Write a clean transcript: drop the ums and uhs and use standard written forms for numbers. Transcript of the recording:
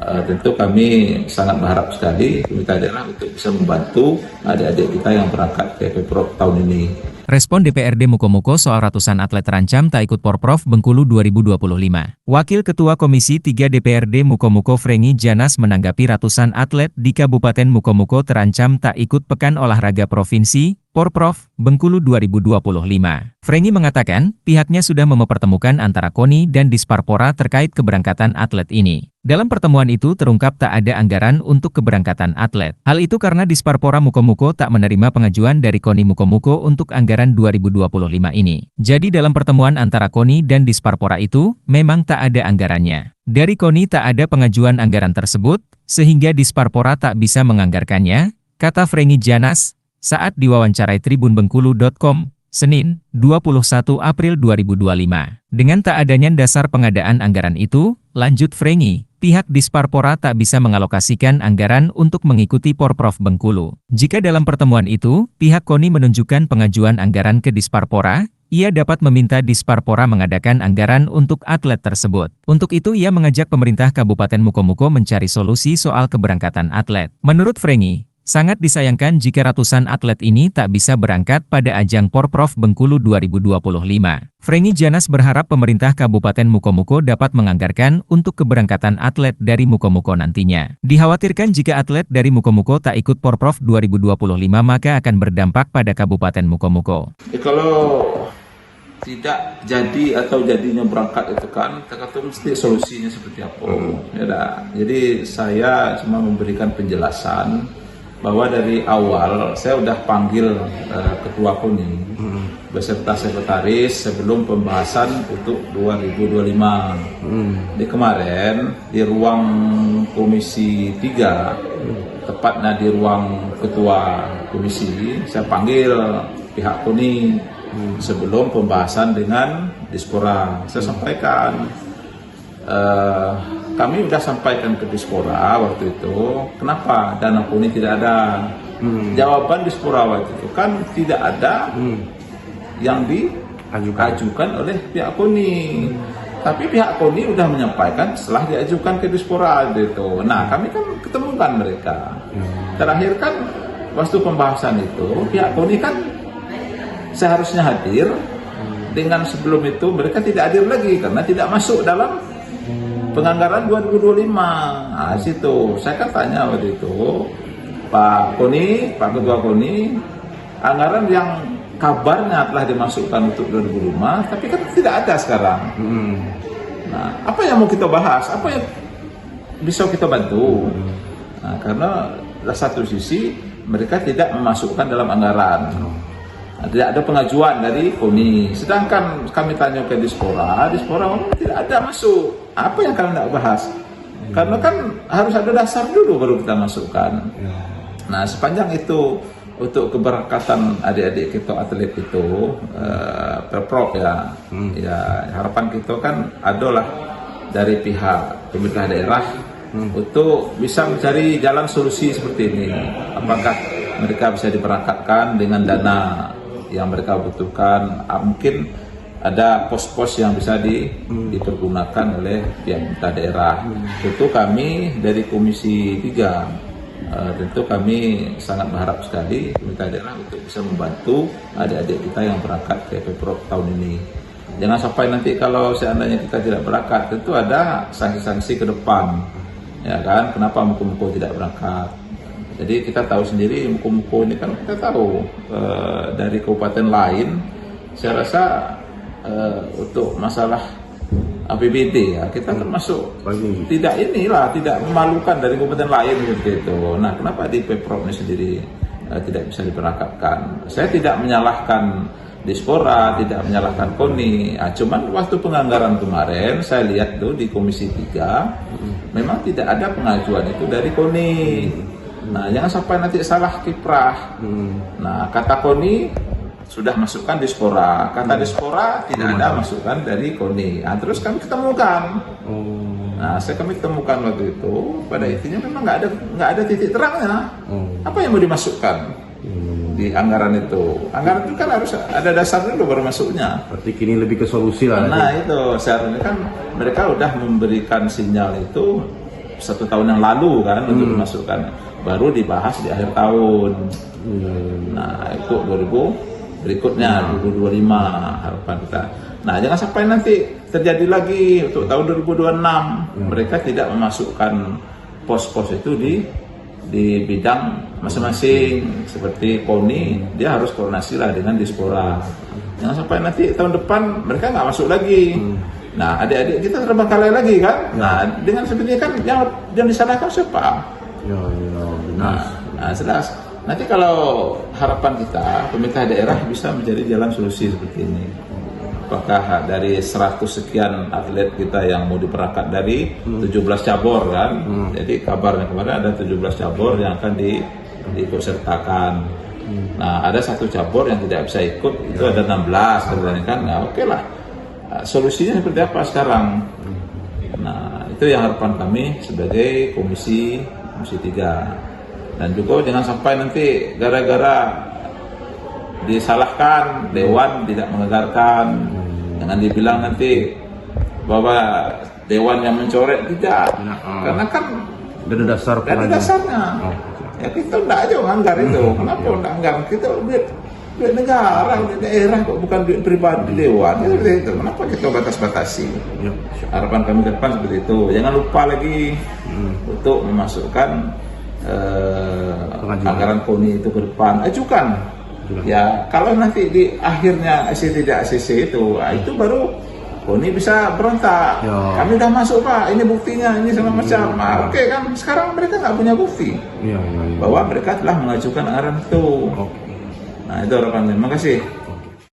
Tentu kami sangat berharap sekali pemerintah daerah untuk bisa membantu adik-adik kita yang berangkat ke Pemprov tahun ini. Respon DPRD Mukomuko soal ratusan atlet terancam tak ikut Porprov Bengkulu 2025. Wakil Ketua Komisi 3 DPRD Mukomuko Frengy Janas menanggapi ratusan atlet di Kabupaten Mukomuko terancam tak ikut Pekan Olahraga Provinsi Porprov Bengkulu 2025. Frengy mengatakan pihaknya sudah mempertemukan antara KONI dan Disparpora terkait keberangkatan atlet ini. Dalam pertemuan itu terungkap tak ada anggaran untuk keberangkatan atlet. Hal itu karena Disparpora Mukomuko tak menerima pengajuan dari KONI Mukomuko untuk anggaran 2025 ini. Jadi dalam pertemuan antara KONI dan Disparpora itu, memang tak ada anggarannya. Dari KONI tak ada pengajuan anggaran tersebut, sehingga Disparpora tak bisa menganggarkannya, kata Frengy Janas, saat diwawancarai tribunbengkulu.com, Senin, 21 April 2025. Dengan tak adanya dasar pengadaan anggaran itu, lanjut Frengy, pihak Disparpora tak bisa mengalokasikan anggaran untuk mengikuti Porprov Bengkulu. Jika dalam pertemuan itu, pihak KONI menunjukkan pengajuan anggaran ke Disparpora, ia dapat meminta Disparpora mengadakan anggaran untuk atlet tersebut. Untuk itu ia mengajak pemerintah Kabupaten Mukomuko mencari solusi soal keberangkatan atlet. Menurut Frengy, sangat disayangkan jika ratusan atlet ini tak bisa berangkat pada ajang Porprov Bengkulu 2025. Frengy Janas berharap pemerintah Kabupaten Mukomuko dapat menganggarkan untuk keberangkatan atlet dari Mukomuko nantinya. Dikhawatirkan jika atlet dari Mukomuko tak ikut Porprov 2025 maka akan berdampak pada Kabupaten Mukomuko. Kalau tidak jadi atau jadinya berangkat itu kan, kita mesti solusinya seperti apa. Jadi saya cuma memberikan penjelasan bahwa dari awal saya udah panggil ketua KONI beserta sekretaris sebelum pembahasan untuk 2025. Di kemarin di ruang komisi 3, tepatnya di ruang ketua komisi, saya panggil pihak KONI sebelum pembahasan dengan Dispora. Saya sampaikan, kami sudah sampaikan ke Dispora waktu itu, kenapa dana KONI tidak ada? Jawaban Dispora waktu itu kan tidak ada yang diajukan oleh pihak KONI. Tapi pihak KONI sudah menyampaikan setelah diajukan ke Dispora gitu. Nah, kami kan ketemukan mereka. Terakhir kan waktu pembahasan itu pihak KONI kan seharusnya hadir. Dengan sebelum itu mereka tidak hadir lagi karena tidak masuk dalam penganggaran 2025. Nah, situ saya kan tanya waktu itu, Pak KONI, Pak Ketua KONI, anggaran yang kabarnya telah dimasukkan untuk 2005, tapi kan tidak ada sekarang. Nah, apa yang mau kita bahas? Apa yang bisa kita bantu? Nah, karena satu sisi mereka tidak memasukkan dalam anggaran. Nah, tidak ada pengajuan dari KONI. Sedangkan kami tanya ke Dispora tidak ada masuk. Apa yang kalian tidak bahas? Karena kan harus ada dasar dulu baru kita masukkan. Nah, sepanjang itu untuk keberangkatan adik-adik kita atlet itu, Pemprov ya, harapan kita kan adalah dari pihak pemerintah daerah untuk bisa mencari jalan solusi seperti ini. Apakah mereka bisa diberangkatkan dengan dana yang mereka butuhkan, mungkin ada pos-pos yang bisa dipergunakan oleh pihak pemerintah daerah. Tentu kami dari Komisi 3, tentu kami sangat berharap sekali pemerintah daerah untuk bisa membantu adik-adik kita yang berangkat ke Pemprov tahun ini. Jangan sampai nanti kalau seandainya kita tidak berangkat, tentu ada sanksi-sanksi ke depan, ya kan? Kenapa Mukomuko tidak berangkat? Jadi kita tahu sendiri Mukomuko ini kan kita tahu dari kabupaten lain, saya rasa untuk masalah APBD ya kita termasuk tidak memalukan dari kabupaten lain seperti itu. Nah, kenapa di Pemprov ini sendiri tidak bisa diberangkatkan? Saya tidak menyalahkan Dispora, tidak menyalahkan KONI. Cuman waktu penganggaran kemarin saya lihat tuh di Komisi 3 memang tidak ada pengajuan itu dari KONI. Nah, jangan sampai nanti salah kiprah. Nah, kata KONI sudah masukkan Dispora, kata Dispora tidak ada masukan dari KONI. Nah, terus kami ketemukan. Nah, kami ketemukan waktu itu, pada intinya memang nggak ada titik terangnya. Apa yang mau dimasukkan di anggaran itu? Anggaran itu kan harus ada dasar dulu baru masuknya. Berarti kini lebih ke solusi lah. Nah, itu seharusnya kan mereka udah memberikan sinyal itu 1 tahun yang lalu kan untuk dimasukkan, baru dibahas di akhir tahun. Nah itu 2000 berikutnya 2025 harapan kita. Nah jangan sampai nanti terjadi lagi untuk tahun 2026 mereka tidak memasukkan pos-pos itu di bidang masing-masing. Seperti KONI dia harus koordinasi lah dengan Dispora. Jangan sampai nanti tahun depan mereka nggak masuk lagi. Nah adik-adik kita terbengkalai lagi kan. Nah dengan seperti kan yang disalahkan siapa? Nah jelas. Nanti kalau harapan kita pemerintah daerah bisa menjadi jalan solusi seperti ini. Apakah dari 100 sekian atlet kita yang mau diperangkat dari 17 cabur kan. Jadi kabarnya kemarin ada 17 cabur yang akan diikutsertakan. Nah ada 1 cabur yang tidak bisa ikut, itu ada 16 kan. Nah oke lah. Solusinya seperti apa sekarang? Nah itu yang harapan kami sebagai komisi 3. Dan juga jangan sampai nanti gara-gara disalahkan Dewan tidak mengegarkan. Jangan dibilang nanti bahwa Dewan yang mencoret, tidak. Karena kan ada dasar dasarnya. Ya kita enggak aja menganggar itu. Kenapa enggak anggar? Kita duit negara, duit daerah kok, bukan duit pribadi Dewan. Itu kenapa kita batas-batasi? Harapan kami ke depan seperti itu. Jangan lupa lagi untuk memasukkan anggaran KONI itu ke depan. Ajukan. Ya kalau nanti di akhirnya ACC tidak ACC itu baru KONI bisa berontak. Kami udah masuk Pak, ini buktinya, ini segala macam. Oke kan, sekarang mereka nggak punya bukti bahwa mereka telah mengajukan anggaran itu. Nah itu harapan. Terima kasih.